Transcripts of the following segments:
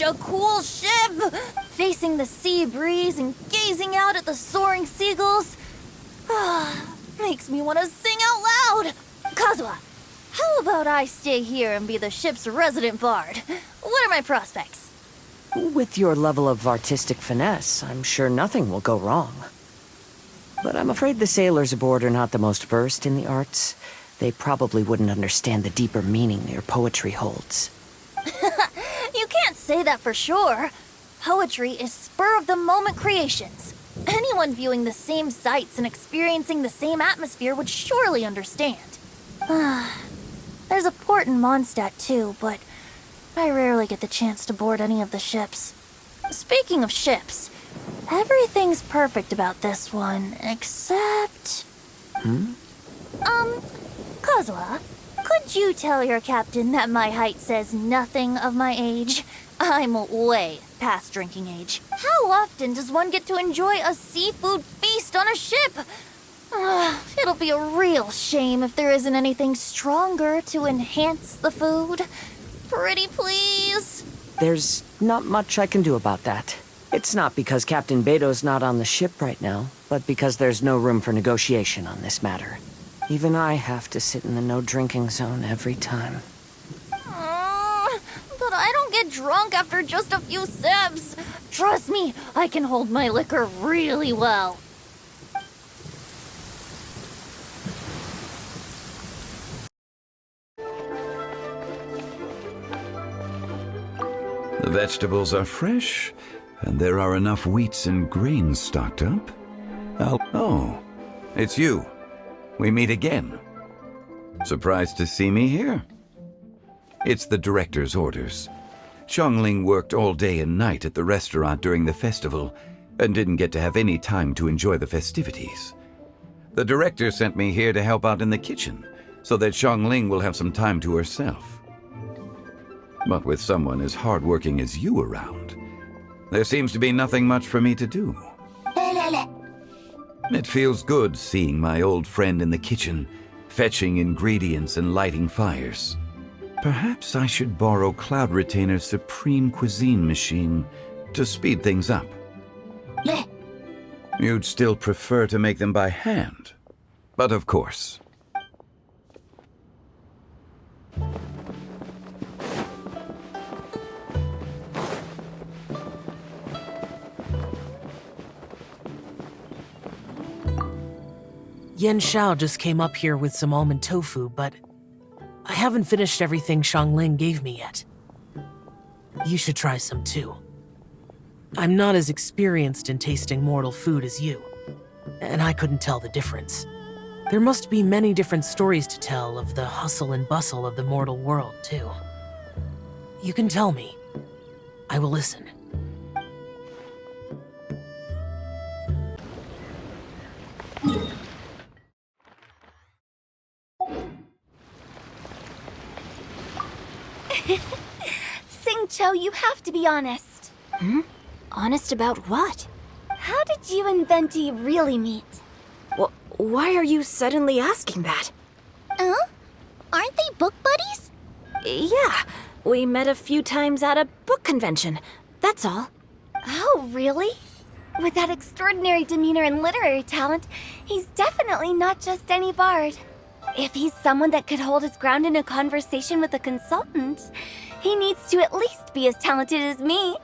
such a cool ship! Facing the sea breeze and gazing out at the soaring seagulls. Makes me want to sing out loud! Kazuha, how about I stay here and be the ship's resident bard? What are my prospects? With your level of artistic finesse, I'm sure nothing will go wrong. But I'm afraid the sailors aboard are not the most versed in the arts. They probably wouldn't understand the deeper meaning your poetry holds. You can't say that for sure. Poetry is spur-of-the-moment creations. Anyone viewing the same sights and experiencing the same atmosphere would surely understand. There's a port in Mondstadt too, but I rarely get the chance to board any of the ships. Speaking of ships, everything's perfect about this one, except... Kazuha, could you tell your captain that my height says nothing of my age? I'm way past drinking age. How often does one get to enjoy a seafood feast on a ship? It'll be a real shame if there isn't anything stronger to enhance the food. Pretty please? There's not much I can do about that. It's not because Captain Beto's not on the ship right now, but because there's no room for negotiation on this matter. Even I have to sit in the no-drinking zone every time. But I don't get drunk after just a few sips. Trust me, I can hold my liquor really well. The vegetables are fresh, and there are enough wheats and grains stocked up. Oh, it's you. We meet again. Surprised to see me here? It's the director's orders. Xiangling worked all day and night at the restaurant during the festival and didn't get to have any time to enjoy the festivities. The director sent me here to help out in the kitchen so that Xiangling will have some time to herself. But with someone as hardworking as you around, there seems to be nothing much for me to do. It feels good seeing my old friend in the kitchen, fetching ingredients and lighting fires. Perhaps I should borrow Cloud Retainer's Supreme Cuisine machine to speed things up. You'd still prefer to make them by hand, but of course. Yen Xiao just came up here with some almond tofu, but I haven't finished everything Xiangling gave me yet. You should try some too. I'm not as experienced in tasting mortal food as you, and I couldn't tell the difference. There must be many different stories to tell of the hustle and bustle of the mortal world, too. You can tell me. I will listen. Xingqiu, you have to be honest. Honest about what? How did you and Venti really meet? Why are you suddenly asking that? Aren't they book buddies? Yeah, we met a few times at a book convention. That's all. Oh, really? With that extraordinary demeanor and literary talent, he's definitely not just any bard. If he's someone that could hold his ground in a conversation with a consultant, he needs to at least be as talented as me.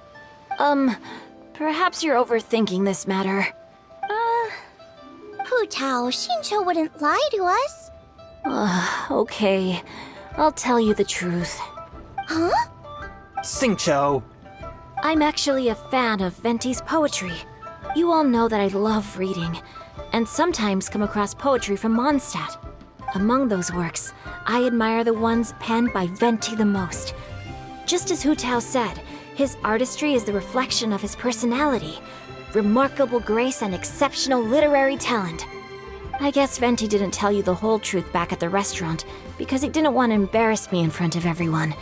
Perhaps you're overthinking this matter. Hu Tao, Xingqiu wouldn't lie to us. Okay. I'll tell you the truth. Huh? Xingqiu! I'm actually a fan of Venti's poetry. You all know that I love reading, and sometimes come across poetry from Mondstadt. Among those works, I admire the ones penned by Venti the most. Just as Hu Tao said, his artistry is the reflection of his personality, remarkable grace and exceptional literary talent. I guess Venti didn't tell you the whole truth back at the restaurant because he didn't want to embarrass me in front of everyone.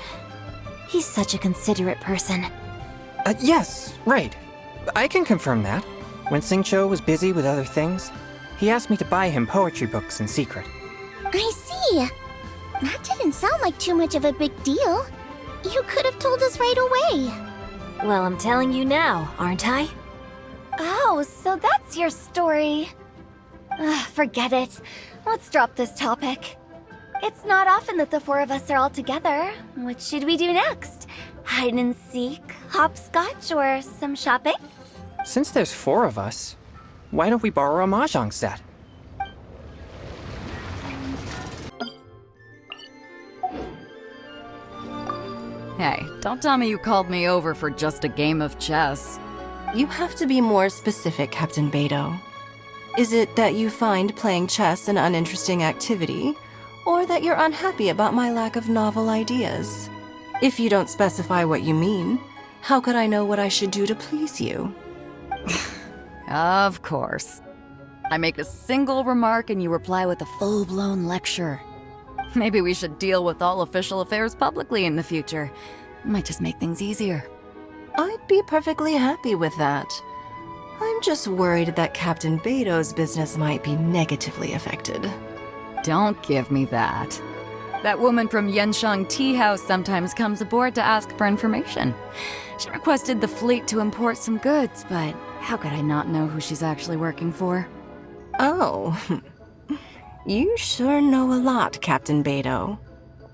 He's such a considerate person. Yes, right. I can confirm that. When Xingqiu was busy with other things, he asked me to buy him poetry books in secret. I see. That didn't sound like too much of a big deal. You could have told us right away. Well, I'm telling you now, aren't I? Oh, so that's your story. Forget it. Let's drop this topic. It's not often that the four of us are all together. What should we do next? Hide and seek, hopscotch, or some shopping? Since there's 4 of us, why don't we borrow a mahjong set? Hey, don't tell me you called me over for just a game of chess. You have to be more specific, Captain Beto. Is it that you find playing chess an uninteresting activity, or that you're unhappy about my lack of novel ideas? If you don't specify what you mean, how could I know what I should do to please you? Of course. I make a single remark and you reply with a full-blown lecture. Maybe we should deal with all official affairs publicly in the future. Might just make things easier. I'd be perfectly happy with that. I'm just worried that Captain Beto's business might be negatively affected. Don't give me that. That woman from Yenshang Tea House sometimes comes aboard to ask for information. She requested the fleet to import some goods, but how could I not know who she's actually working for? Oh, you sure know a lot, Captain Beto.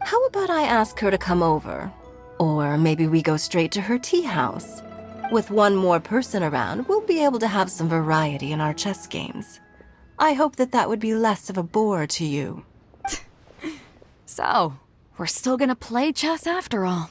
How about I ask her to come over? Or maybe we go straight to her tea house. With one more person around, we'll be able to have some variety in our chess games. I hope that would be less of a bore to you. So, we're still gonna play chess after all.